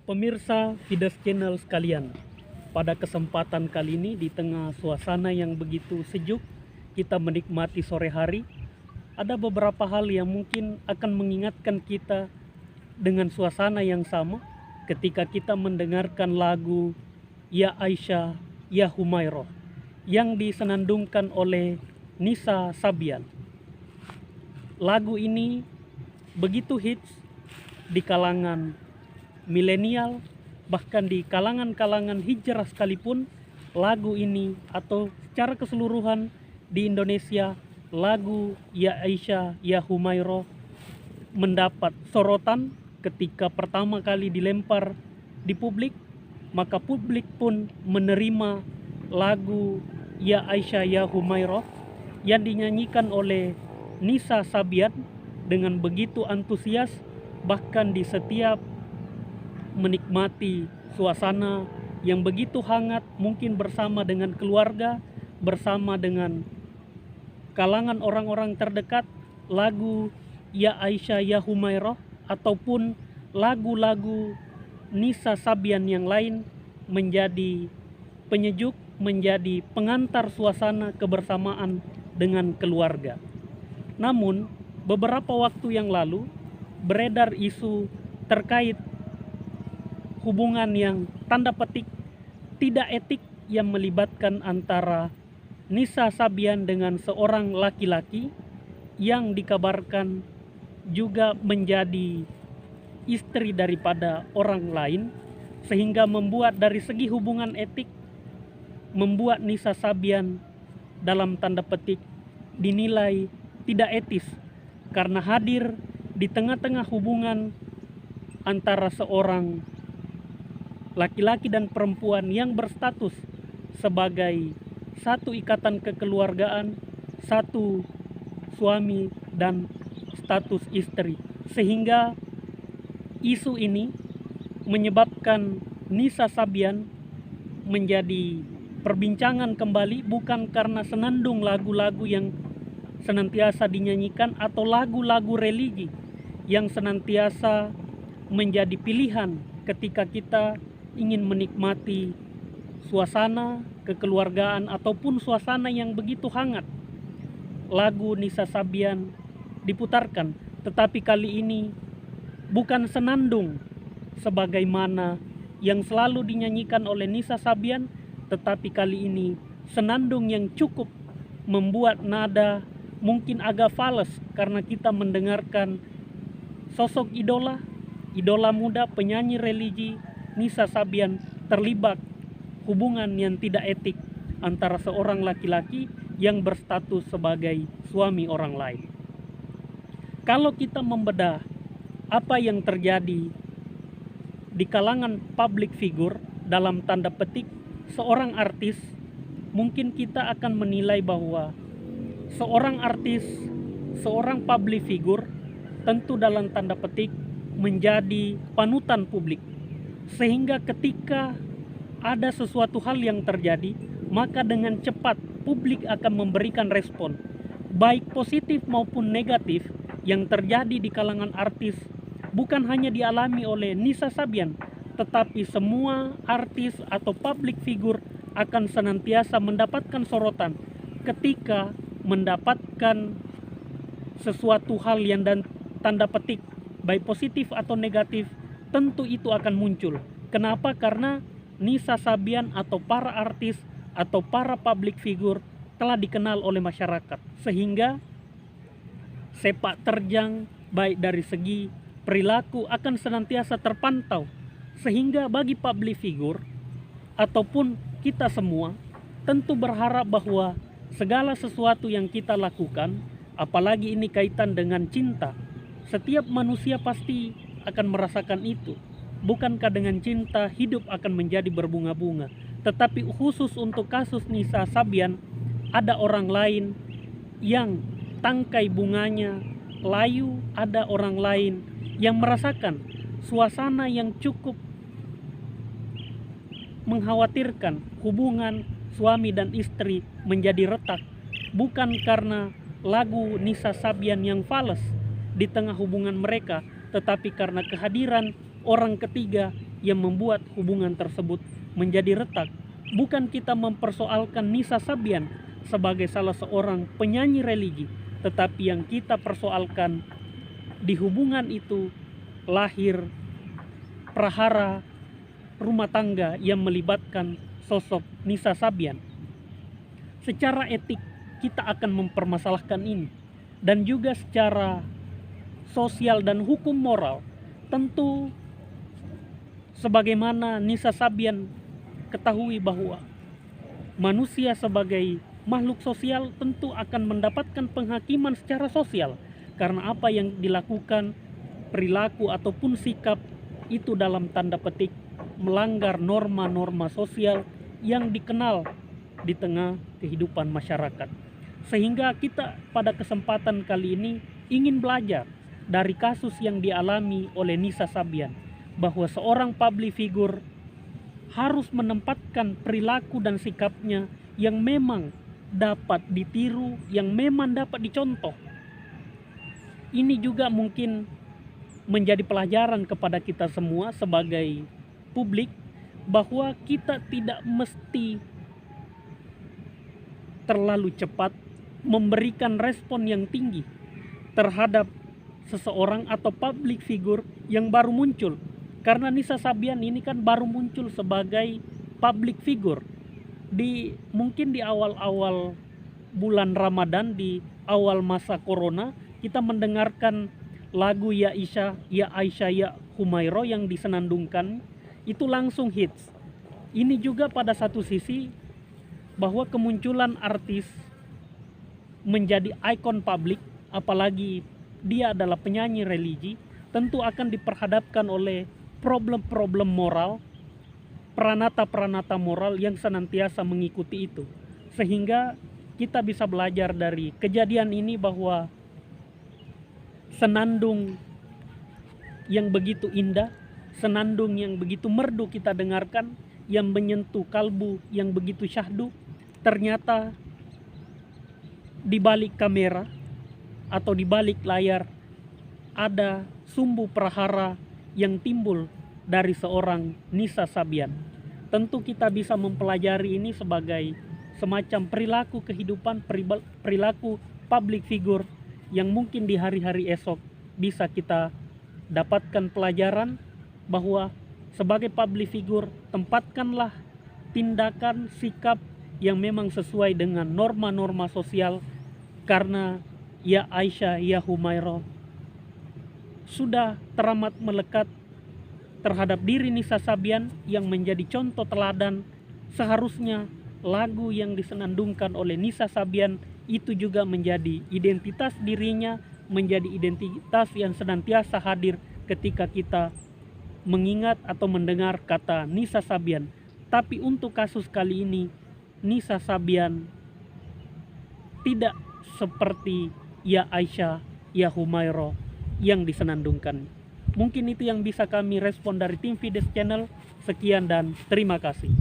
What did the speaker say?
Pemirsa Fides Channel sekalian, pada kesempatan kali ini di tengah suasana yang begitu sejuk, kita menikmati sore hari. Ada beberapa hal yang mungkin akan mengingatkan kita dengan suasana yang sama ketika kita mendengarkan lagu Ya Aisyah Ya Humairah yang disenandungkan oleh Nisa Sabian. Lagu ini begitu hits di kalangan milenial, bahkan di kalangan hijrah sekalipun. Lagu ini atau secara keseluruhan di Indonesia, lagu Ya Aisyah Ya Humairah mendapat sorotan ketika pertama kali dilempar di publik. Maka publik pun menerima lagu Ya Aisyah Ya Humairah yang dinyanyikan oleh Nisa Sabian dengan begitu antusias, bahkan di setiap menikmati suasana yang begitu hangat, mungkin bersama dengan keluarga, bersama dengan kalangan orang-orang terdekat, lagu Ya Aisyah Ya Humairah ataupun lagu-lagu Nisa Sabian yang lain menjadi penyejuk, menjadi pengantar suasana kebersamaan dengan keluarga. Namun beberapa waktu yang lalu beredar isu terkait hubungan yang tanda petik tidak etik yang melibatkan antara Nisa Sabian dengan seorang laki-laki yang dikabarkan juga menjadi istri daripada orang lain, sehingga membuat dari segi hubungan etik membuat Nisa Sabian dalam tanda petik dinilai tidak etis karena hadir di tengah-tengah hubungan antara seorang laki-laki dan perempuan yang berstatus sebagai satu ikatan kekeluargaan, satu suami dan status istri, sehingga isu ini menyebabkan Nisa Sabian menjadi perbincangan kembali, bukan karena senandung lagu-lagu yang senantiasa dinyanyikan atau lagu-lagu religi yang senantiasa menjadi pilihan ketika kita ingin menikmati suasana kekeluargaan ataupun suasana yang begitu hangat. Lagu Nisa Sabian diputarkan, tetapi kali ini bukan senandung sebagaimana yang selalu dinyanyikan oleh Nisa Sabian, tetapi kali ini senandung yang cukup membuat nada mungkin agak fals karena kita mendengarkan sosok idola muda penyanyi religi Nisa Sabian terlibat hubungan yang tidak etik antara seorang laki-laki yang berstatus sebagai suami orang lain. Kalau kita membedah apa yang terjadi di kalangan public figure, dalam tanda petik seorang artis, mungkin kita akan menilai bahwa seorang artis, seorang public figure tentu dalam tanda petik menjadi panutan publik, sehingga ketika ada sesuatu hal yang terjadi, maka dengan cepat publik akan memberikan respon baik positif maupun negatif. Yang terjadi di kalangan artis bukan hanya dialami oleh Nisa Sabian, tetapi semua artis atau public figure akan senantiasa mendapatkan sorotan ketika mendapatkan sesuatu hal yang dan tanda petik baik positif atau negatif, tentu itu akan muncul. Kenapa? Karena Nisa Sabian atau para artis atau para public figure telah dikenal oleh masyarakat, sehingga sepak terjang baik dari segi perilaku akan senantiasa terpantau, sehingga bagi public figure ataupun kita semua tentu berharap bahwa segala sesuatu yang kita lakukan, apalagi ini kaitan dengan cinta, setiap manusia pasti akan merasakan itu. Bukankah dengan cinta hidup akan menjadi berbunga-bunga? Tetapi khusus untuk kasus Nisa Sabian, ada orang lain yang tangkai bunganya layu, ada orang lain yang merasakan suasana yang cukup mengkhawatirkan hubungan suami dan istri menjadi retak, bukan karena lagu Nisa Sabian yang fals di tengah hubungan mereka, tetapi karena kehadiran orang ketiga yang membuat hubungan tersebut menjadi retak. Bukan kita mempersoalkan Nisa Sabian sebagai salah seorang penyanyi religi, tetapi yang kita persoalkan di hubungan itu lahir prahara rumah tangga yang melibatkan sosok Nisa Sabian. Secara etik kita akan mempermasalahkan ini, dan juga secara sosial dan hukum moral tentu sebagaimana Nisa Sabian ketahui bahwa manusia sebagai makhluk sosial tentu akan mendapatkan penghakiman secara sosial karena apa yang dilakukan, perilaku ataupun sikap itu dalam tanda petik melanggar norma-norma sosial yang dikenal di tengah kehidupan masyarakat. Sehingga kita pada kesempatan kali ini ingin belajar dari kasus yang dialami oleh Nisa Sabian, bahwa seorang public figure harus menempatkan perilaku dan sikapnya yang memang dapat ditiru, yang memang dapat dicontoh. Ini juga mungkin menjadi pelajaran kepada kita semua sebagai publik, bahwa kita tidak mesti terlalu cepat memberikan respon yang tinggi terhadap seseorang atau public figure yang baru muncul. Karena Nisa Sabian ini kan baru muncul sebagai public figure mungkin di awal-awal bulan Ramadan, di awal masa corona, kita mendengarkan lagu Ya Aisyah Ya Humairah yang disenandungkan itu langsung hits. Ini juga pada satu sisi bahwa kemunculan artis menjadi ikon publik, apalagi dia adalah penyanyi religi, tentu akan diperhadapkan oleh problem-problem moral, peranata-peranata moral yang senantiasa mengikuti itu. Sehingga kita bisa belajar dari kejadian ini bahwa senandung yang begitu indah, senandung yang begitu merdu kita dengarkan, yang menyentuh kalbu yang begitu syahdu, ternyata di balik kamera atau di balik layar ada sumbu prahara yang timbul dari seorang Nisa Sabian. Tentu kita bisa mempelajari ini sebagai semacam perilaku kehidupan, perilaku public figure yang mungkin di hari-hari esok bisa kita dapatkan pelajaran bahwa sebagai public figure tempatkanlah tindakan, sikap yang memang sesuai dengan norma-norma sosial, karena Ya Aisyah Ya Humairah sudah teramat melekat terhadap diri Nisa Sabian yang menjadi contoh teladan. Seharusnya lagu yang disenandungkan oleh Nisa Sabian itu juga menjadi identitas dirinya, menjadi identitas yang senantiasa hadir ketika kita mengingat atau mendengar kata Nisa Sabian. Tapi untuk kasus kali ini, Nisa Sabian tidak seperti Ya Aisyah Ya Humairah yang disenandungkan. Mungkin itu yang bisa kami respon dari tim Fides Channel. Sekian dan terima kasih.